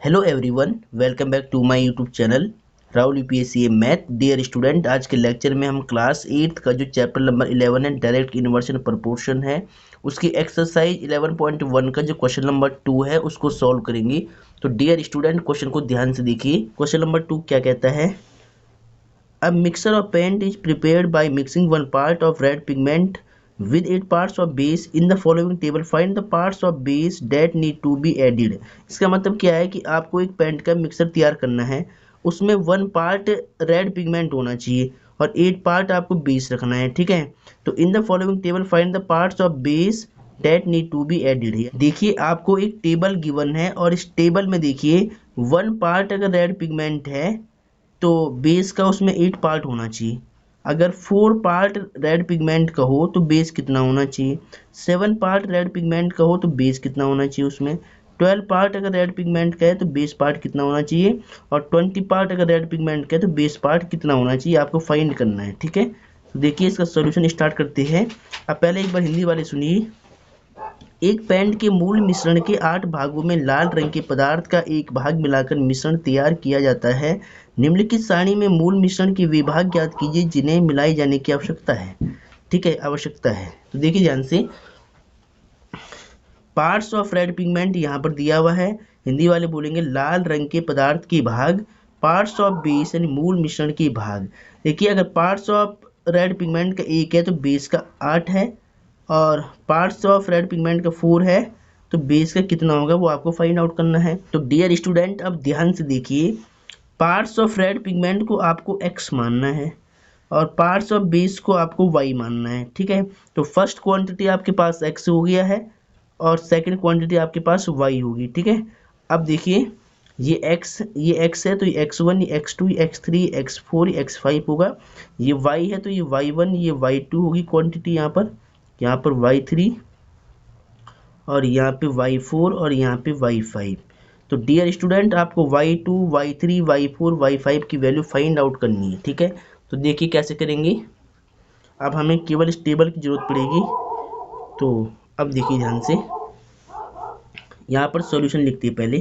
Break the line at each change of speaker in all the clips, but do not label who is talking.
Hello everyone, welcome back to my YouTube channel Rahul UPSC math. Dear student, आज के lecture में हम class 8 का जो चैप्टर नंबर 11 है डायरेक्ट इन्वर्शन प्रपोर्शन है, उसकी एक्सरसाइज 11.1 का जो क्वेश्चन नंबर 2 है उसको सॉल्व करेंगे। तो डियर स्टूडेंट, क्वेश्चन को ध्यान से देखिए। क्वेश्चन नंबर 2 क्या कहता है? A mixture of paint is prepared by mixing 1 part of red pigment with 8 parts of base in the following table. Find the parts of base that need to be added. इसका मतलब क्या है कि आपको एक पेंट का mixer तैयार करना है, उसमें 1 पार्ट रेड पिगमेंट होना चाहिए और 8 पार्ट आपको बेस रखना है। ठीक है, तो in the following table find the parts of base that need to be added है। देखिए, आपको एक टेबल गिवन है और इस टेबल में देखिए 1 पार्ट अगर रेड पिगमेंट है तो बेस का उसमें 8 पार्ट होना चाहिए। अगर 4 पार्ट रेड पिगमेंट का हो तो बेस कितना होना चाहिए? 7 पार्ट रेड पिगमेंट का हो तो बेस कितना होना चाहिए उसमें? 12 पार्ट अगर रेड पिगमेंट का है तो बेस पार्ट कितना होना चाहिए? और 20 पार्ट अगर रेड पिगमेंट का है तो बेस पार्ट कितना होना चाहिए, आपको फाइंड करना है। ठीक है, तो देखिए इसका सॉल्यूशन स्टार्ट करते हैं। अब पहले एक बार हिंदी वाले सुनिए। एक पेंट के मूल मिश्रण के 8 भागों में लाल रंग के पदार्थ का एक भाग मिलाकर मिश्रण तैयार किया जाता है। निम्नलिखित सारणी में मूल मिश्रण के वे भाग ज्ञात कीजिए जिन्हें मिलाए जाने की आवश्यकता है। ठीक है, आवश्यकता है। तो देखिए ध्यान से, पार्ट्स ऑफ रेड पिगमेंट यहाँ पर दिया हुआ है। हिंदी वाले बोलेंगे लाल रंग के पदार्थ के भाग। पार्ट्स ऑफ बेस यानी मूल मिश्रण के भाग। देखिए, अगर पार्ट्स ऑफ रेड पिगमेंट का 1 है तो बेस का 8 है, और पार्ट्स ऑफ रेड पिगमेंट का 4 है तो बेस का कितना होगा वो आपको फाइंड आउट करना है। तो डियर स्टूडेंट, अब ध्यान से देखिए, पार्ट्स ऑफ रेड पिगमेंट को आपको x मानना है और पार्ट्स ऑफ बेस को आपको y मानना है। ठीक है, तो फर्स्ट क्वांटिटी आपके पास x हो गया है और सेकंड क्वांटिटी आपके पास y होगी। ठीक है, अब देखिए ये x है तो ये x1, ये x2, ये x3, x4, ये x5 होगा। ये y है तो ये y1, ये y2 होगी क्वांटिटी यहाँ पर y3 और यहाँ पे y4 और यहाँ पे y5। तो डियर स्टूडेंट, आपको y2, y3, y4, y5 की वैल्यू फाइंड आउट करनी है। ठीक है, तो देखिए कैसे करेंगे। अब हमें केवल इस टेबल की जरूरत पड़ेगी। तो अब देखिए ध्यान से, यहाँ पर सॉल्यूशन लिखते हैं पहले।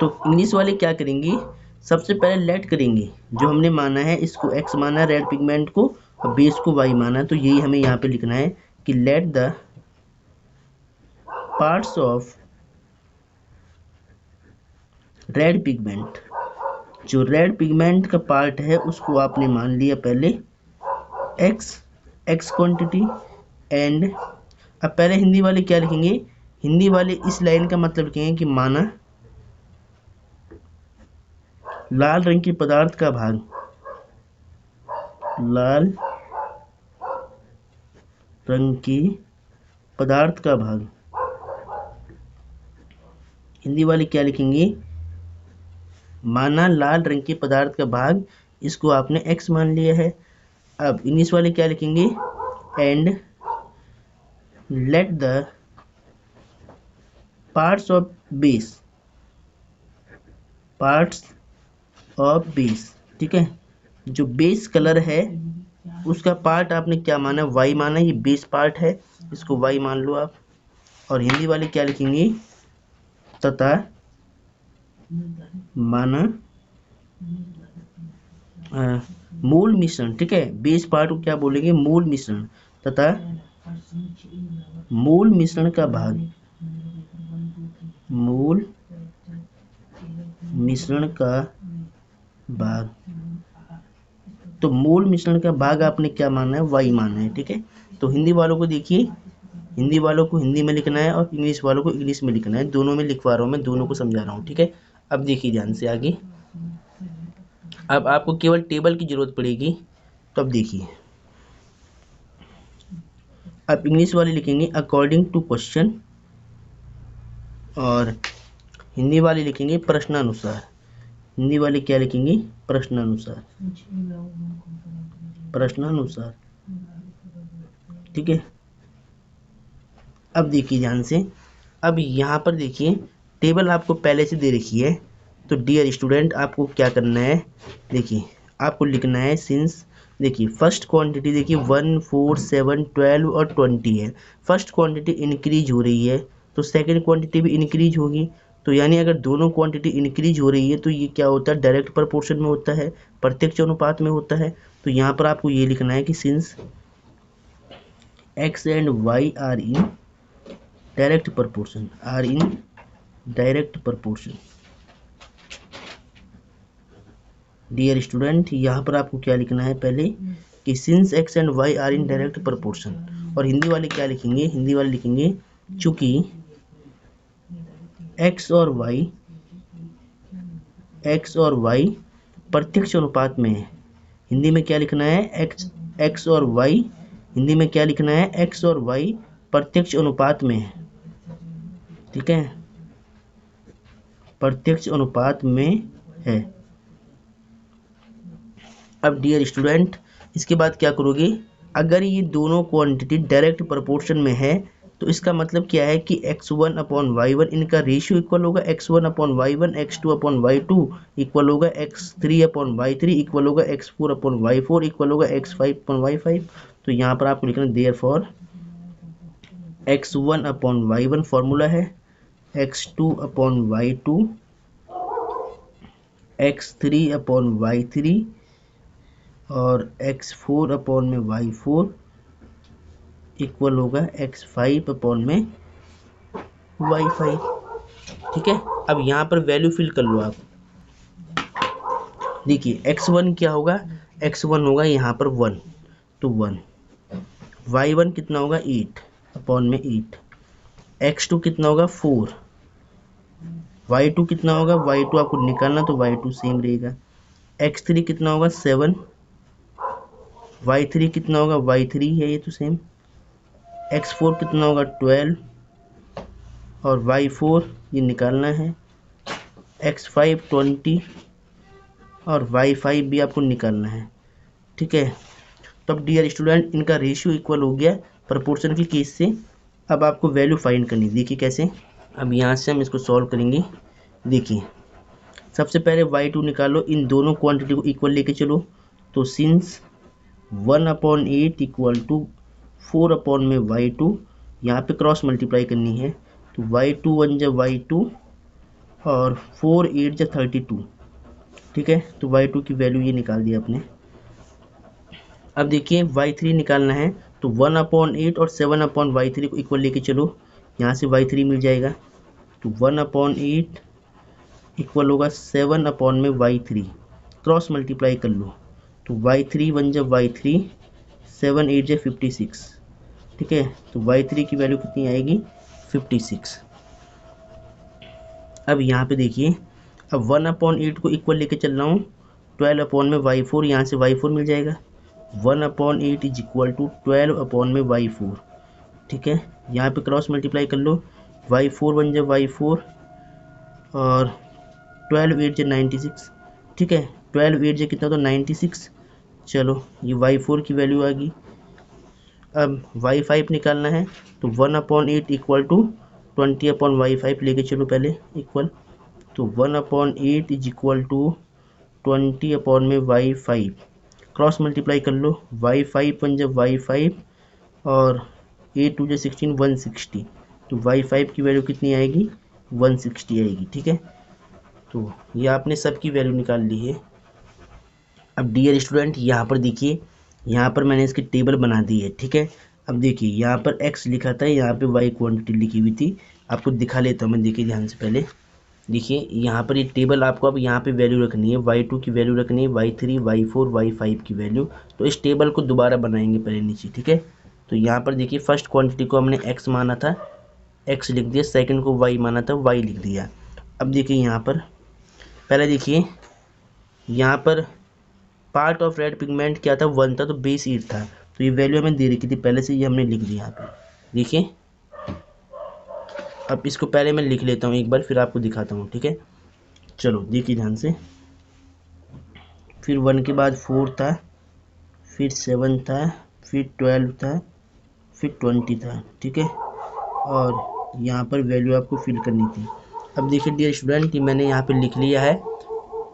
तो इंग्लिश वाले क्या करेंगे, सबसे पहले लेट करेंगे। जो हमने माना है इसको x माना है रेड पिगमेंट को और बेस को y माना है, तो यही हमें यहाँ पे लिखना है कि let the parts of red pigment, जो रेड पिगमेंट का पार्ट है उसको आपने मान लिया पहले x क्वांटिटी एंड। अब पहले हिंदी वाले क्या लिखेंगे, हिंदी वाले इस लाइन का मतलब लिखेंगे कि माना लाल रंग के पदार्थ का भाग, लाल रंग के पदार्थ का भाग। हिंदी वाले क्या लिखेंगे, माना लाल रंग के पदार्थ का भाग, इसको आपने x मान लिया है। अब इंग्लिश वाले क्या लिखेंगे, and let the parts of base, parts of base. ठीक है, जो बेस कलर है उसका पार्ट आपने क्या माना, y माना, ये बेस पार्ट है, इसको y मान लो आप। और हिंदी वाले क्या लिखेंगे, तथा माना मूल मिश्रण। ठीक है, बेस पार्ट को क्या बोलेंगे, मूल मिश्रण, तथा मूल मिश्रण का भाग, मूल मिश्रण का भाग। तो मूल मिश्रण का भाग आपने क्या माना है, y माना है। ठीक है, तो हिंदी वालों को देखिए, हिंदी वालों को हिंदी में लिखना है और इंग्लिश वालों को इंग्लिश में लिखना है। दोनों में लिखवा रहा हूँ मैं, दोनों को समझा रहा हूँ। ठीक है, अब देखिए ध्यान से आगे। अब आपको केवल टेबल की जरूरत पड़ेगी। तो अब देखिए, अब इंग्लिश वाले लिखेंगे अकॉर्डिंग टू क्वेश्चन और हिंदी वाले लिखेंगे प्रश्नानुसार। हिंदी वाले क्या लिखेंगे, प्रश्नानुसार, प्रश्नानुसार। ठीक है, अब देखिए ध्यान से, अब यहाँ पर देखिए टेबल आपको पहले से दे रखी है। तो डियर स्टूडेंट, आपको क्या करना है, देखिए आपको लिखना है सिंस। देखिए फर्स्ट क्वांटिटी देखिए 1, 4, 7, 12 और 20 है। फर्स्ट क्वांटिटी इंक्रीज हो रही है तो सेकेंड क्वांटिटी भी इंक्रीज होगी। तो यानी अगर दोनों क्वांटिटी इंक्रीज हो रही है तो ये क्या होता है, डायरेक्ट प्रोपोर्शन में होता है, प्रत्यक्ष अनुपात में होता है। तो यहाँ पर आपको ये लिखना है कि since x and y are in direct proportion, are in direct proportion. Dear student, यहाँ पर आपको क्या लिखना है पहले कि since x and y are in direct proportion, और हिंदी वाले क्या लिखेंगे, हिंदी वाले लिखेंगे चूंकि x और y प्रत्यक्ष अनुपात में है। हिंदी में क्या लिखना है, x और y, हिंदी में क्या लिखना है, x और y प्रत्यक्ष अनुपात में है, ठीक है, प्रत्यक्ष अनुपात में है। अब डियर स्टूडेंट, इसके बाद क्या करोगे, अगर ये दोनों क्वांटिटी डायरेक्ट प्रोपोर्शन में है तो इसका मतलब क्या है कि x1 अपॉन y1 इनका रेशियो इक्वल होगा x1 upon y1, x2 upon y2 equal होगा x3 अपॉन y3 इक्वल होगा x4 अपॉन y4 इक्वल होगा x5 अपॉन y5। तो यहाँ पर आपको लिखना therefore x1 upon y1 formula है, x2 upon y2, x3 upon y3 और x4 अपॉन में y4 इक्वल होगा x5 अपॉन में y5, ठीक है। अब यहाँ पर वैल्यू फिल कर लो आप। देखिए x1 क्या होगा, x1 होगा यहाँ पर 1, तो 1, y1 कितना होगा 8 अपॉन में 8, x2 कितना होगा 4, y2 कितना होगा, y2 आपको निकालना तो y2 सेम रहेगा, x3 कितना होगा 7, y3 कितना होगा, y3 है ये तो सेम, x4 कितना होगा 12 और y4 ये निकालना है, x5 20 और y5 भी आपको निकालना है, ठीक है। तो अब डियर स्टूडेंट इनका रेशियो इक्वल हो गया प्रोपोर्शन के केस से। अब आपको वैल्यू फाइंड करनी, देखिए कैसे। अब यहाँ से हम इसको सॉल्व करेंगे। देखिए सबसे पहले y2 निकालो, इन दोनों क्वांटिटी को इक्वल लेके चलो। तो सिंस 1/8 इक्वल टू 4 अपॉन में y2, यहाँ पे क्रॉस मल्टीप्लाई करनी है, तो y2 1 जा y2 और 4 8 जा 32, ठीक है। तो y2 की वैल्यू ये निकाल दिया आपने। अब देखिए y3 निकालना है, तो 1/8 और 7/y3 को इक्वल लेके चलो, यहाँ से y3 मिल जाएगा, तो 1/8 इक्वल होगा 7 अपॉन में y3, क्रॉस मल्टीप्लाई कर लो, तो y3 1 जा y3, 7 8 जा 56, ठीक है। तो y3 की वैल्यू कितनी आएगी 56। अब यहाँ पे देखिए, अब 1/8 को इक्वल लेके चल रहा हूँ, 12 अपॉन में y4, यहाँ से y4 मिल जाएगा, 1/8 इज इक्वल टू 12 अपॉन में y4, ठीक है। यहाँ पे क्रॉस मल्टीप्लाई कर लो, y4 1 जा y4 और 12 8 जा 96, ठीक है। 12 8 जा कितना, तो 96। चलो ये y4 की वैल्यू आ गई। अब y5 निकालना है, तो 1/8 इक्वल टू 20 अपॉन y5 लेके चलो पहले इक्वल, तो 1/8 इज इक्वल टू 20 अपॉन में y5, क्रॉस मल्टीप्लाई कर लो, y5 1 जब y5 और 8 2 16 160, तो y5 की वैल्यू कितनी आएगी 160 आएगी, ठीक है। तो ये आपने सबकी वैल्यू निकाल ली है। अब डियर स्टूडेंट यहाँ पर देखिए, यहाँ पर मैंने इसकी टेबल बना दी है, ठीक है। अब देखिए यहाँ पर x लिखा था, यहाँ पे y क्वांटिटी लिखी हुई थी, आपको दिखा लेता हूँ मैं, देखिए ध्यान से पहले। देखिए यहाँ पर ये टेबल आपको अब यहाँ पे वैल्यू रखनी है, y2 की वैल्यू रखनी है, y3 y4 y5 की वैल्यू। तो इस टेबल को दोबारा बनाएंगे पहले नीचे, ठीक है। तो यहाँ पर देखिए फर्स्ट क्वांटिटी को हमने x माना था, x लिख दिया, सेकंड को y माना था, y लिख दिया। अब देखिए यहाँ पर पहले देखिए, यहाँ पर पार्ट ऑफ रेड पिगमेंट क्या था 1 था, तो बेस 8 था, तो ये वैल्यू हमें दे रखी थी पहले से, ये हमने लिख दिया यहाँ पे, देखिए। अब इसको पहले मैं लिख लेता हूँ एक बार, फिर आपको दिखाता हूँ, ठीक है। चलो देखिए ध्यान से, फिर 1 के बाद 4 था, फिर 7 था, फिर 12 था, फिर 20 था, ठीक है। और यहाँ पर वैल्यू आपको फिल करनी थी। अब देखिए डियर स्टूडेंट, मैंने यहाँ पे लिख लिया है,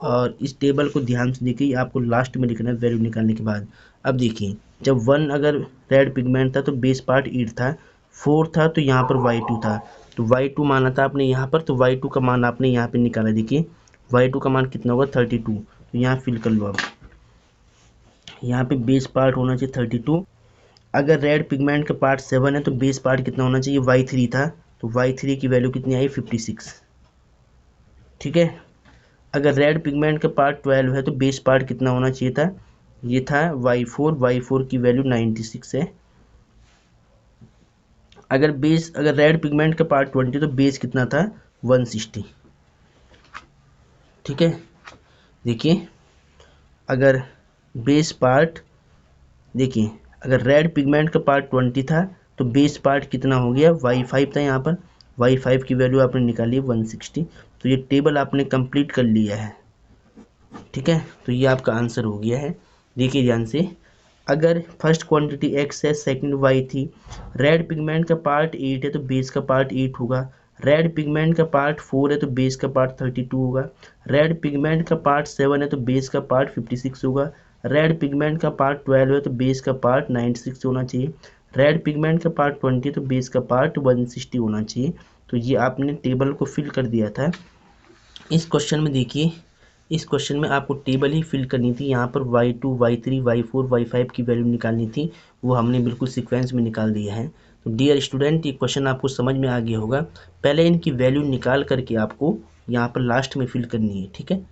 और इस टेबल को ध्यान से देखिए, आपको लास्ट में लिखना है वैल्यू निकालने के बाद। अब देखिए जब 1 अगर रेड पिगमेंट था तो बेस पार्ट 8 था, 4 था तो यहाँ पर y2 था, तो तो y2 माना था आपने यहाँ पर, तो y2 का मान आपने यहाँ पे निकाला। देखिए y2 का मान कितना होगा 32, तो यहाँ फिल कर लो आप। यहाँ पे बेस पार्ट होना चाहिए 32। अगर रेड पिगमेंट का पार्ट 7 है तो बेस पार्ट कितना होना चाहिए, y3 था, तो y3 की वैल्यू कितनी आई 56। ठीक है। अगर रेड पिगमेंट का पार्ट 12 है तो बेस पार्ट कितना होना चाहिए था, ये था y4 की वैल्यू 96 है। अगर रेड पिगमेंट का पार्ट 20 तो बेस कितना था 160। ठीक है। देखिए अगर बेस पार्ट, देखिए अगर रेड पिगमेंट का पार्ट 20 था तो बेस पार्ट कितना हो गया y5 था, यहाँ पर y5 की वैल्यू आपने निकाली 160। तो ये टेबल आपने कंप्लीट कर लिया है। ठीक है, तो ये आपका आंसर हो गया है। देखिए ध्यान से, अगर फर्स्ट क्वांटिटी x है, सेकंड y थी, रेड पिगमेंट का पार्ट 8 है तो बेस का पार्ट 8 होगा, रेड पिगमेंट का पार्ट 4 है तो बेस का पार्ट 32 होगा, रेड पिगमेंट का पार्ट 7 है तो बेस का पार्ट 56 होगा, रेड पिगमेंट का पार्ट 12 है तो बेस का पार्ट 96 होना चाहिए, रेड पिगमेंट का पार्ट 20 है तो बेस का पार्ट 160 होना चाहिए। तो ये आपने टेबल को फिल कर दिया था। इस क्वेश्चन में देखिए, इस क्वेश्चन में आपको टेबल ही फिल करनी थी। यहाँ पर y2, y3, y4, y5 की वैल्यू निकालनी थी, वो हमने बिल्कुल सीक्वेंस में निकाल दिया है। तो डियर स्टूडेंट, ये क्वेश्चन आपको समझ में आ गया होगा। पहले इनकी वैल्यू निकाल करके आपको यहाँ पर लास्ट में फिल करनी है। ठीक है,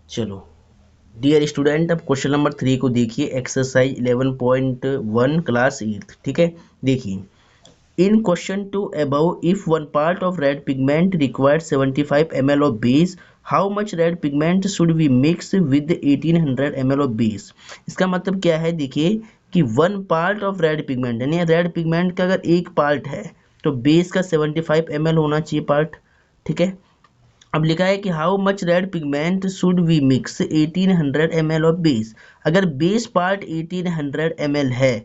चलो डियर स्टूडेंट, अब क्वेश्चन नंबर 3 को देखिए, एक्सरसाइज 11.1 क्लास 8। ठीक है, देखिए in question 2 above, if one part of red pigment requires 75 ml of base, how much red pigment should we mix with 1800 ml of base? इसका मतलब क्या है, देखिए कि one part of red pigment, यानी रेड पिगमेंट का अगर एक पार्ट है तो बेस का 75 ml होना चाहिए पार्ट। ठीक है, अब लिखा है कि how much red pigment should we mix 1800 ml of base. अगर बेस पार्ट 1800 ml है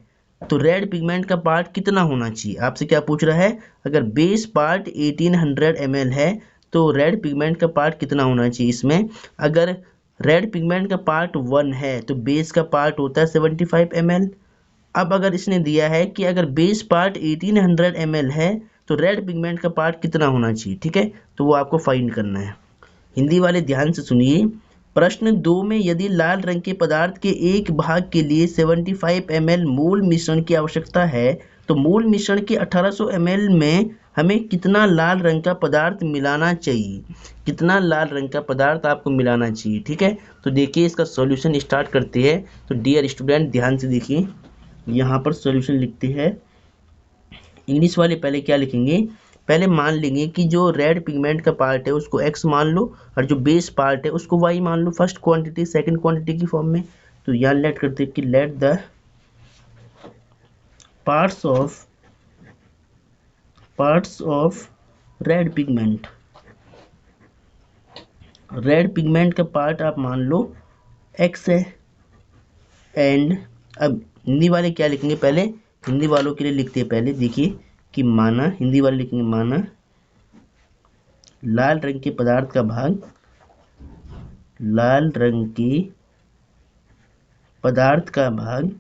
तो रेड पिगमेंट का पार्ट कितना होना चाहिए, आपसे क्या पूछ रहा है, अगर बेस पार्ट 1800 ml है तो रेड पिगमेंट का पार्ट कितना होना चाहिए। इसमें अगर रेड पिगमेंट का पार्ट 1 है तो बेस का पार्ट होता है 75 ml। अब अगर इसने दिया है कि अगर बेस पार्ट 1800 ml है तो रेड पिगमेंट का पार्ट कितना होना चाहिए। ठीक है, तो वो आपको फाइंड करना है। हिंदी वाले ध्यान से सुनिए, प्रश्न 2 में यदि लाल रंग के पदार्थ के एक भाग के लिए 75 ml मूल मिश्रण की आवश्यकता है तो मूल मिश्रण के 1800 ml में हमें कितना लाल रंग का पदार्थ मिलाना चाहिए, कितना लाल रंग का पदार्थ आपको मिलाना चाहिए। ठीक है, तो देखिए इसका सॉल्यूशन स्टार्ट करते हैं। तो डियर स्टूडेंट ध्यान से देखिए, यहाँ पर सॉल्यूशन लिखते हैं। इंग्लिश वाले पहले क्या लिखेंगे, पहले मान लेंगे कि जो रेड पिगमेंट का पार्ट है उसको x मान लो और जो बेस पार्ट है उसको y मान लो, फर्स्ट क्वांटिटी सेकंड क्वांटिटी की फॉर्म में। तो यहाँ लेट करते हैं कि let the parts of red pigment, red pigment का पार्ट आप मान लो x है। एंड अब हिंदी वाले क्या लिखेंगे, पहले हिंदी वालों के लिए लिखते हैं, पहले देखिए कि माना, हिंदी वाले लिखेंगे माना लाल रंग के पदार्थ का भाग, लाल रंग के पदार्थ का भाग,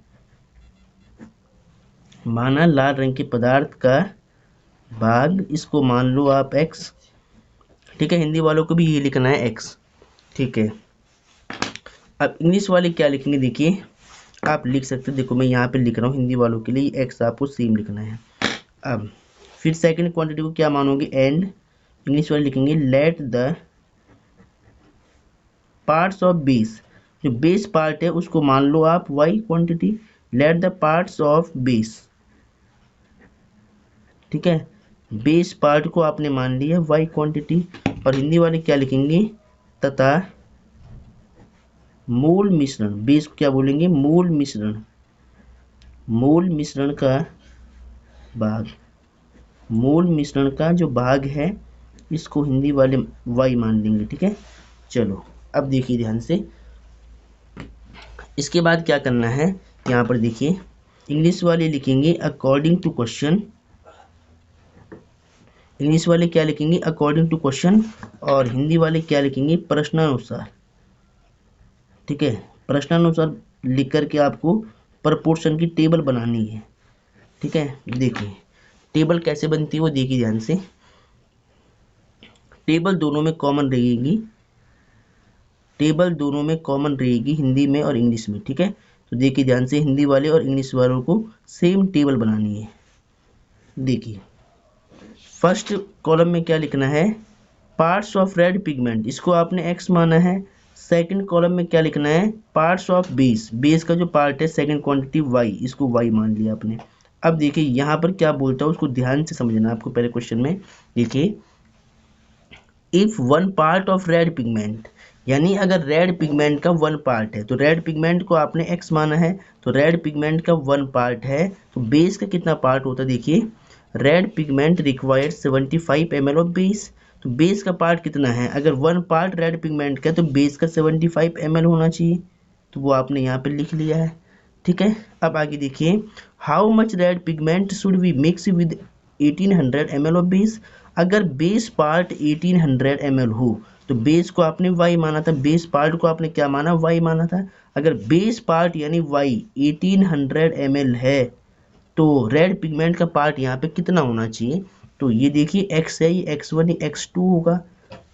माना लाल रंग के पदार्थ का भाग, इसको मान लो आप x। ठीक है, हिंदी वालों को भी ये लिखना है x। ठीक है, अब इंग्लिश वाले क्या लिखेंगे, देखिए आप लिख सकते, देखो मैं यहाँ पे लिख रहा हूँ हिंदी वालों के लिए, x आपको सेम लिखना है। अब फिर सेकंड क्वांटिटी को क्या मानोगे, एंड इंग्लिश वाले लिखेंगे let the parts of base, जो बेस पार्ट है उसको मान लो आप y quantity, let the parts of base. ठीक है, बेस पार्ट को आपने मान लिया y क्वांटिटी। और हिंदी वाले क्या लिखेंगे, तथा मूल मिश्रण, बेस को क्या बोलेंगे, मूल मिश्रण, मूल मिश्रण का भाग, मूल मिश्रण का जो भाग है इसको हिंदी वाले y मान लेंगे। ठीक है, चलो अब देखिए ध्यान से, इसके बाद क्या करना है, यहाँ पर देखिए इंग्लिश वाले लिखेंगे अकॉर्डिंग टू क्वेश्चन, इंग्लिश वाले क्या लिखेंगे अकॉर्डिंग टू क्वेश्चन, और हिंदी वाले क्या लिखेंगे प्रश्नानुसार। ठीक है, प्रश्नानुसार लिख करके आपको प्रपोर्शन की टेबल बनानी है। ठीक है, देखिए टेबल कैसे बनती है वो देखिए ध्यान से। टेबल दोनों में कॉमन रहेगी, टेबल दोनों में कॉमन रहेगी, हिंदी में और इंग्लिश में, ठीक है। तो देखिए ध्यान से, हिंदी वाले और इंग्लिश वालों को सेम टेबल बनानी है। देखिए फर्स्ट कॉलम में क्या लिखना है, पार्ट्स ऑफ रेड पिगमेंट, इसको आपने x माना है। सेकंड कॉलम में क्या लिखना है, पार्ट्स ऑफ बेस, बेस का जो पार्ट है सेकंड क्वांटिटी y, इसको y मान लिया आपने। अब देखिए यहाँ पर क्या बोलता है उसको ध्यान से समझना आपको। पहले क्वेश्चन में देखिए, if one part of red pigment, यानी अगर रेड पिगमेंट का वन पार्ट है, तो रेड पिगमेंट को आपने x माना है, तो रेड पिगमेंट का वन पार्ट है, तो बेस का कितना पार्ट होता है। देखिए red pigment required 75 ml of base, तो बेस का पार्ट कितना है, अगर वन पार्ट रेड पिगमेंट का तो बेस का 75 ml होना चाहिए, तो वो आपने यहाँ पे लिख लिया है, ठीक है। अब आगे देखिए, how much red pigment should we mix with 1800 ml of base, अगर बेस पार्ट 1800 ml हो, तो बेस को आपने y माना था, बेस पार्ट को आपने क्या माना, y माना था। अगर बेस पार्ट यानी y 1800 ml है, तो रेड पिगमेंट का पार्ट यहाँ पे कितना होना चाहिए, तो ये देखिए x है, ये x1 x2 होगा,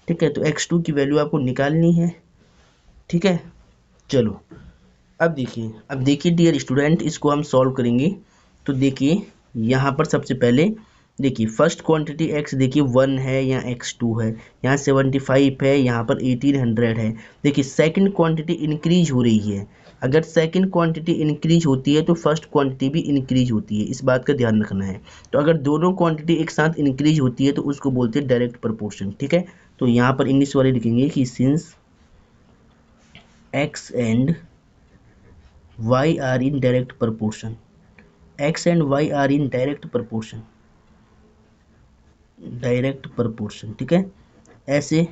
ठीक है। तो x2 की वैल्यू आपको निकालनी है, ठीक है। चलो अब देखिए डियर स्टूडेंट, इसको हम सॉल्व करेंगे। तो देखिए यहाँ पर सबसे पहले देखिए फर्स्ट क्वांटिटी x देखिए 1 है, यहाँ x2 है, यहाँ 75 है, यहाँ पर 1800 है। देखिए सेकंड क्वांटिटी इंक्रीज हो रही है, अगर सेकंड क्वांटिटी इंक्रीज होती है तो फर्स्ट क्वांटिटी भी इंक्रीज होती है, इस बात का ध्यान रखना है। तो अगर दोनों क्वांटिटी एक साथ इंक्रीज होती है तो उसको बोलते हैं डायरेक्ट प्रपोर्शन, ठीक है। तो यहाँ पर इंग्लिश वाले लिखेंगे कि since x and y are in direct proportion, x and y are in direct proportion, direct proportion, ठीक है। ऐसे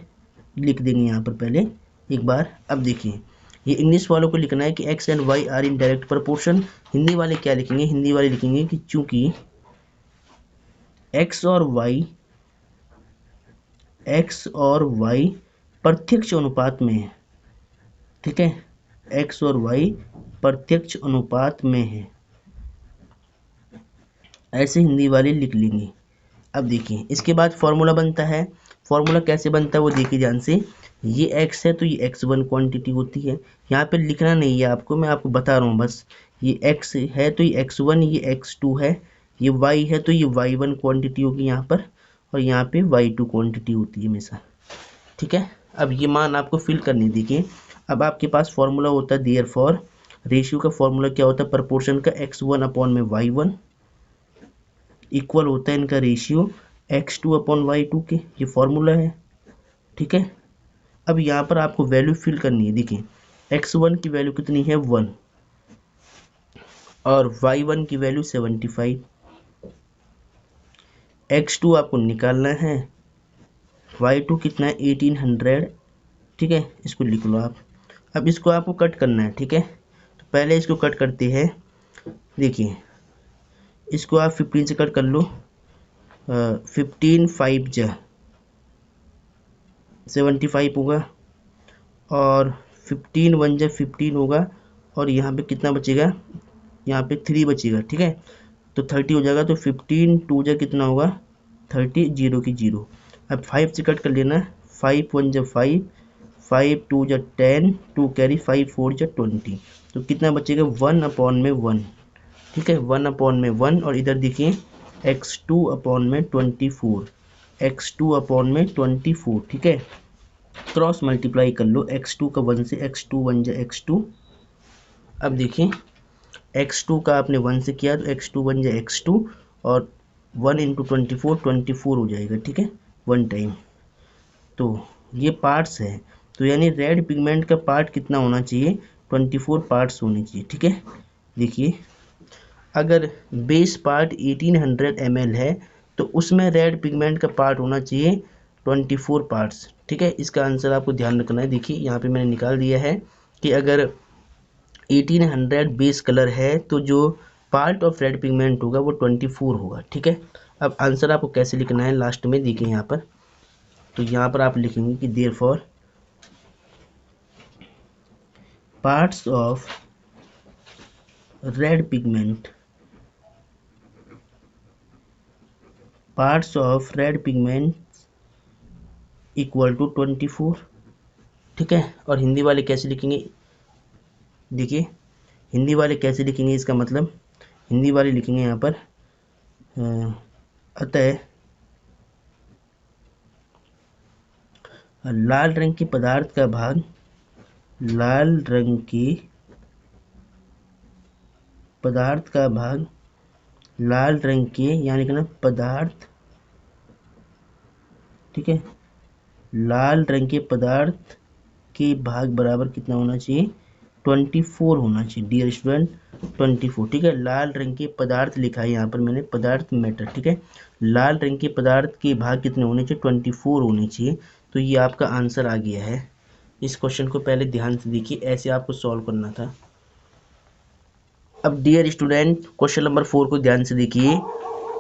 लिख देंगे यहाँ पर पहले एक बार। अब देखिए ये इंग्लिश वालों को लिखना है कि x and y are in direct proportion. Hindi वाले क्या लिखेंगे, हिंदी वाले लिखेंगे कि चूंकि x और y प्रत्यक्ष अनुपात में है, ठीक है, x और y प्रत्यक्ष अनुपात में है, ऐसे हिंदी वाले लिख लेंगे। अब देखिए इसके बाद फॉर्मूला बनता है, फॉर्मूला कैसे बनता है वो देखिए ध्यान से। ये x है तो ये x1 क्वांटिटी होती है, यहाँ पे लिखना नहीं है आपको, मैं आपको बता रहा हूँ बस। ये x है तो ये x1, ये x2 है, ये y है तो ये y1 क्वांटिटी होगी यहाँ पर, और यहाँ पे y2 क्वांटिटी होती है हमेशा, ठीक है। अब ये मान आपको फिल करनी, देखिए अब आपके पास फॉर्मूला होता है देयरफॉर, रेशियो का फॉर्मूला क्या होता है, प्रपोर्शन का x1 अपॉन में y1 इक्वल होता है इनका रेशियो x2 अपॉन y2 के, ये फॉर्मूला है, ठीक है। अब यहाँ पर आपको वैल्यू फिल करनी है, देखिए x1 की वैल्यू कितनी है 1 और y1 की वैल्यू 75, x2 आपको निकालना है, y2 कितना है 1800, ठीक है, इसको लिख लो आप। अब इसको आपको कट करना है, ठीक है। तो पहले इसको कट करते हैं, देखिए इसको आप 15 से कट कर लो, 15 5 जा 75 होगा, और 15 1 जा 15 होगा, और यहाँ पे कितना बचेगा, यहाँ पे 3 बचेगा, ठीक है। तो 30 हो जाएगा, तो 15 2 जा कितना होगा 30, 0 की 0। अब 5 से कट कर लेना, 5 1 जा 5, 5 2 जा 10, 2 कैरी, 5 4 जा 20, तो कितना बचेगा 1 अपॉन में 1, ठीक है, 1 अपॉन में 1। और इधर देखिए x2 अपॉन में 24, x2 अपॉन में 24, ठीक है। क्रॉस मल्टीप्लाई कर लो x2 का 1 से, x2 1 जा x2। अब देखिए x2 का आपने 1 से किया तो x2 1 जा x2, और 1 इंटू 24 हो जाएगा, ठीक है, 1 टाइम। तो ये पार्ट्स है, तो यानी रेड पिगमेंट का पार्ट कितना होना चाहिए, 24 पार्ट्स होने चाहिए, ठीक है। देखिए अगर बेस पार्ट 1800 ml है तो उसमें रेड पिगमेंट का पार्ट होना चाहिए 24 पार्ट्स, ठीक है। इसका आंसर आपको ध्यान रखना है, देखिए यहाँ पे मैंने निकाल दिया है कि अगर 1800 बेस कलर है तो जो पार्ट ऑफ रेड पिगमेंट होगा वो 24 होगा, ठीक है। अब आंसर आपको कैसे लिखना है लास्ट में, देखिए यहाँ पर, तो यहाँ पर आप लिखेंगे कि therefore parts of red pigment, parts of red pigment equal to 24, ठीक है। और हिंदी वाले कैसे लिखेंगे, देखिए हिंदी वाले कैसे लिखेंगे, इसका मतलब हिंदी वाले लिखेंगे यहाँ पर अतः लाल रंग के पदार्थ का भाग, लाल रंग के पदार्थ का भाग, लाल रंग के यहाँ लिखना पदार्थ, ठीक है, लाल रंग के पदार्थ के भाग बराबर कितना होना चाहिए, 24 होना चाहिए डियर स्टूडेंट, 24, ठीक है। लाल रंग के पदार्थ लिखा है यहाँ पर मैंने, पदार्थ मैटर, ठीक है। लाल रंग के पदार्थ के भाग कितने होने चाहिए, 24 होने चाहिए। तो ये आपका आंसर आ गया है। इस क्वेश्चन को पहले ध्यान से देखिए, ऐसे आपको सॉल्व करना था। अब डियर स्टूडेंट क्वेश्चन नंबर 4 को ध्यान से देखिए।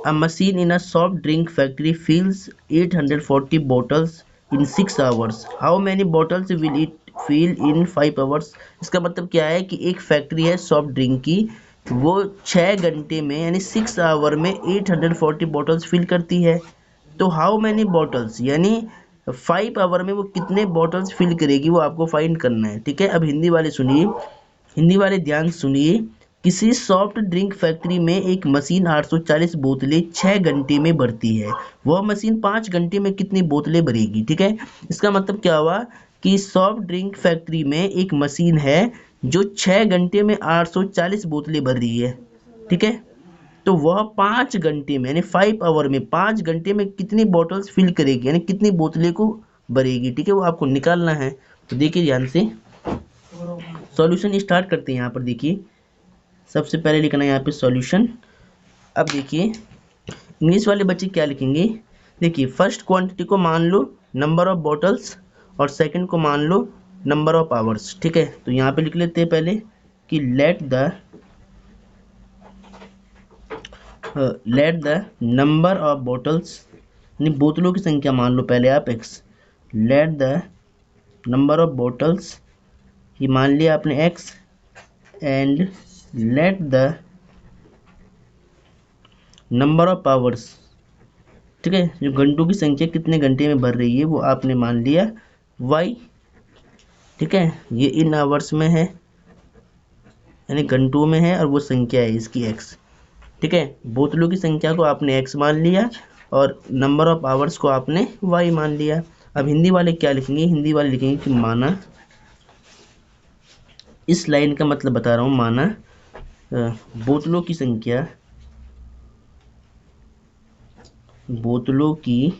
A machine in a soft drink factory fills 840 bottles in 6 hours. How many bottles will it fill in 5 hours? इसका मतलब क्या है कि एक फैक्ट्री है सॉफ्ट ड्रिंक की, वो 6 घंटे में यानी 6 आवर में 840 बॉटल्स फिल करती है। तो हाउ मैनी बॉटल्स यानी 5 आवर में वो कितने बॉटल्स फिल करेगी, वो आपको फाइंड करना है, ठीक है। अब हिंदी वाले सुनिए, हिंदी वाले ध्यान सुनिए। किसी सॉफ्ट ड्रिंक फैक्ट्री में एक मशीन 840 बोतलें 6 घंटे में भरती है। वह मशीन 5 घंटे में कितनी बोतलें भरेगी, ठीक है। इसका मतलब क्या हुआ कि सॉफ्ट ड्रिंक फैक्ट्री में एक मशीन है जो 6 घंटे में 840 बोतलें भर रही है, ठीक है। तो वह 5 घंटे में यानी 5 आवर में 5 घंटे में कितनी बॉटल्स फिल करेगी यानी कितनी बोतलें को भरेगी, ठीक है। वो आपको निकालना है। तो देखिए ध्यान से सॉल्यूशन स्टार्ट करते हैं। यहाँ पर देखिए सबसे पहले लिखना है यहाँ पे सॉल्यूशन। अब देखिए इंग्लिश वाले बच्चे क्या लिखेंगे, देखिए फर्स्ट क्वांटिटी को मान लो नंबर ऑफ बॉटल्स और सेकंड को मान लो नंबर ऑफ आवर्स, ठीक है। तो यहाँ पे लिख लेते हैं पहले कि let the number of bottles यानी बोतलों की संख्या मान लो पहले आप x, let the number of bottles ये मान लिया आपने x, and let the number of hours, ठीक है, जो घंटों की संख्या कितने घंटे में भर रही है वो आपने मान लिया y, ठीक है। ये इन आवर्स में है यानी घंटों में है और वो संख्या है इसकी x, ठीक है। बोतलों की संख्या को आपने x मान लिया और नंबर ऑफ आवर्स को आपने y मान लिया। अब हिंदी वाले क्या लिखेंगे, हिंदी वाले लिखेंगे कि माना, इस लाइन का मतलब बता रहा हूँ, माना बोतलों की संख्या, बोतलों की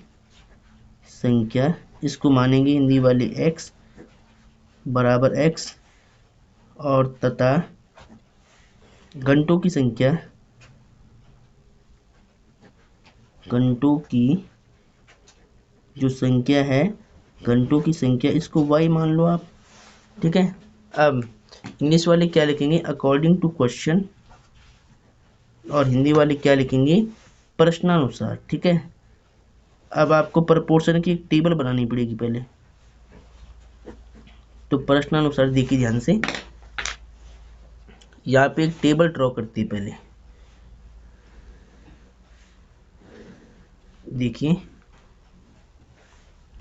संख्या, इसको मानेंगे हिंदी वाले x बराबर x, और तथा घंटों की संख्या, घंटों की जो संख्या है, घंटों की संख्या इसको y मान लो आप, ठीक है। अब इंग्लिश वाले क्या लिखेंगे अकॉर्डिंग टू क्वेश्चन, और हिंदी वाले क्या लिखेंगे प्रश्नानुसार, ठीक है। अब आपको प्रपोर्शन की एक टेबल बनानी पड़ेगी पहले, तो प्रश्नानुसार देखिए ध्यान से, यहाँ पे एक टेबल ड्रॉ करती है पहले, देखिए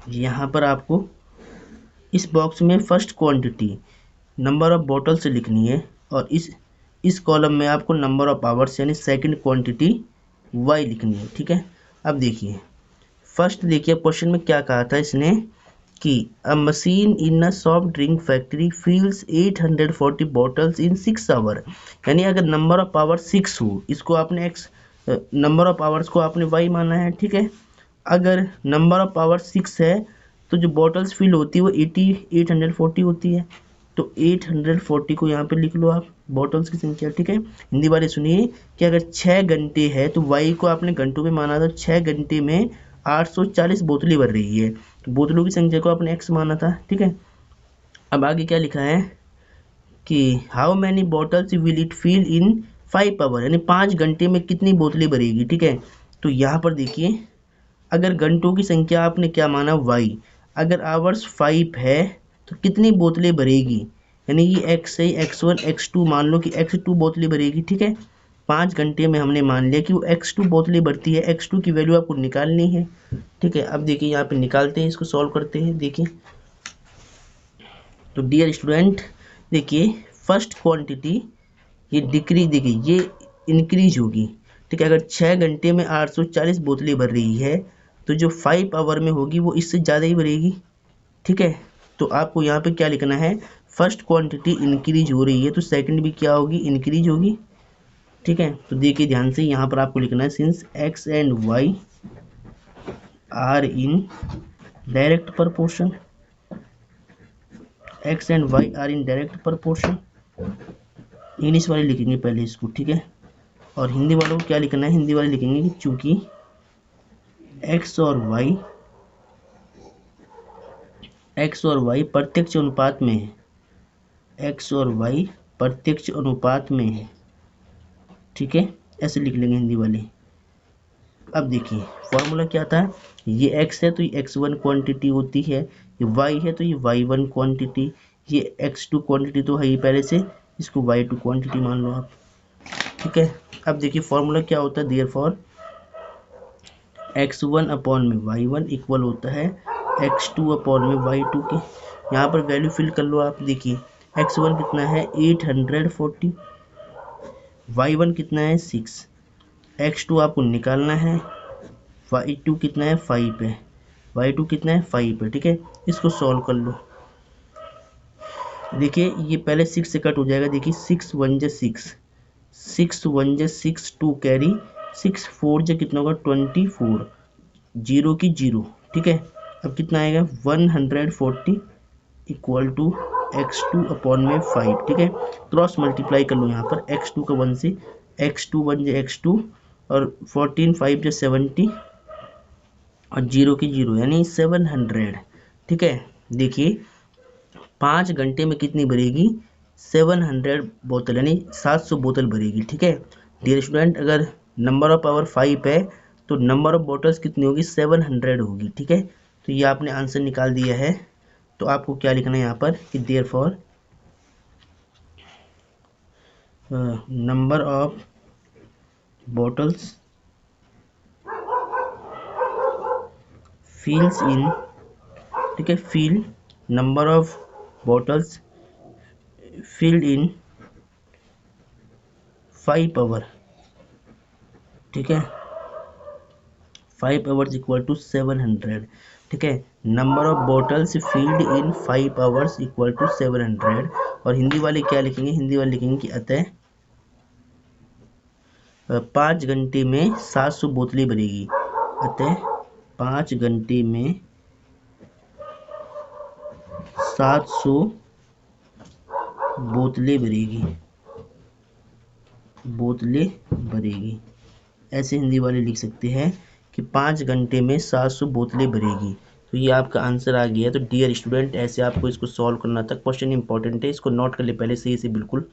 यहाँ पर आपको इस बॉक्स में first quantity number of bottle से लिखनी है, और इस कॉलम में आपको नंबर ऑफ आवर्स यानी सेकंड क्वांटिटी y लिखनी है, ठीक है। अब देखिए फर्स्ट देखिए क्वेश्चन में क्या कहा था इसने कि a machine in a soft drink factory fills 840 bottles in 6 hour, यानी अगर नंबर ऑफ आवर 6 हो, इसको आपने x, नंबर ऑफ आवर्स को आपने y माना है, ठीक है। अगर नंबर ऑफ आवर 6 है तो जो बॉटल्स फिल होती है वो 840 होती है, तो 840 को यहाँ पे लिख लो आप बॉटल्स की संख्या, ठीक है। हिंदी वाले सुनिए कि अगर 6 घंटे है तो y को आपने घंटों में माना था, 6 घंटे में 840 बोतलें भर रही है, तो बोतलों की संख्या को आपने x माना था, ठीक है। अब आगे क्या लिखा है कि how many bottles will it fill in 5 hour, यानी 5 घंटे में कितनी बोतलें भरेगी, ठीक है। तो यहाँ पर देखिए अगर घंटों की संख्या आपने क्या माना y, अगर आवर्स 5 है तो कितनी बोतलें भरेगी, यानी ये x है, x1 x2 मान लो कि x2 बोतलें भरेगी, ठीक है। 5 घंटे में हमने मान लिया कि वो x2 बोतलें भरती है, x2 की वैल्यू आपको निकालनी है। ठीक है, अब देखिए यहाँ पे निकालते हैं, इसको सॉल्व करते हैं। देखिए तो डियर स्टूडेंट, देखिए फर्स्ट क्वांटिटी ये डिक्रीज, देखिए ये इंक्रीज होगी। ठीक है, अगर 6 घंटे में 840 बोतलें भर रही है तो जो 5 आवर में होगी वो इससे ज़्यादा ही भरेगी। ठीक है, तो आपको यहाँ पे क्या लिखना है, फर्स्ट क्वांटिटी इंक्रीज हो रही है तो सेकंड भी क्या होगी, इंक्रीज होगी। ठीक है, तो देखिए ध्यान से यहाँ पर आपको लिखना है since x and y are in direct proportion, x and y are in direct proportion. English वाले लिखेंगे पहले इसको, ठीक है, और हिंदी वालों को क्या लिखना है, हिंदी वाले लिखेंगे कि चूंकि x और y प्रत्यक्ष अनुपात में है, x और y प्रत्यक्ष अनुपात में है। ठीक है, ऐसे लिख लेंगे हिंदी वाले। अब देखिए फॉर्मूला क्या था, ये x है तो ये x1 क्वांटिटी होती है, ये y है तो ये y1 क्वांटिटी, ये x2 क्वांटिटी तो है ही पहले से, इसको y2 क्वांटिटी मान लो आप। ठीक है, अब देखिए फॉर्मूला क्या होता है, देयरफॉर x1 अपॉन में y1 इक्वल होता है x2 अपॉन में y2 के। यहाँ पर वैल्यू फिल कर लो आप। देखिए x1 कितना है 840, y1 कितना है 6, x2 आपको निकालना है, y2 कितना है 5 है, y2 कितना है 5 है। ठीक है, इसको सॉल्व कर लो। देखिए ये पहले 6 से कट हो जाएगा। देखिए 6 1 जा 6, 6 1 जा 6, 2 कैरी, 6 4 जा कितना होगा 24, 0 की 0। ठीक है, अब कितना आएगा 140 इक्वल टू x2 अपॉन में 5। ठीक है, क्रॉस मल्टीप्लाई कर लो यहाँ पर, x2 का 1 से, x2 1 जा x2 और 14 5 जा 70 और 0 की 0 यानी 700। ठीक है, देखिए 5 घंटे में कितनी भरेगी, 700 बोतल यानी 700 बोतल भरेगी। ठीक है डियर स्टूडेंट, अगर नंबर ऑफ आवर 5 है तो नंबर ऑफ बोतल्स कितनी होगी, 700 होगी। ठीक है, तो ये आपने आंसर निकाल दिया है। तो आपको क्या लिखना है यहाँ पर कि therefore number of bottles fills in, ठीक है, fill number of bottles filled in 5 hour। ठीक है, 5 hours इक्वल टू 700। ठीक है, number of bottles filled in 5 hours equal to 700। और हिंदी वाले क्या लिखेंगे, हिंदी वाले लिखेंगे कि अतः 5 घंटे में 700 बोतलें भरेगी, अतः 5 घंटे में 700 बोतलें भरेगी। ऐसे हिंदी वाले लिख सकते हैं कि 5 घंटे में 700 बोतलें भरेगी। तो ये आपका आंसर आ गया। तो डियर स्टूडेंट, ऐसे आपको इसको सॉल्व करना था। क्वेश्चन इंपॉर्टेंट है, इसको नोट कर ले पहले से बिल्कुल।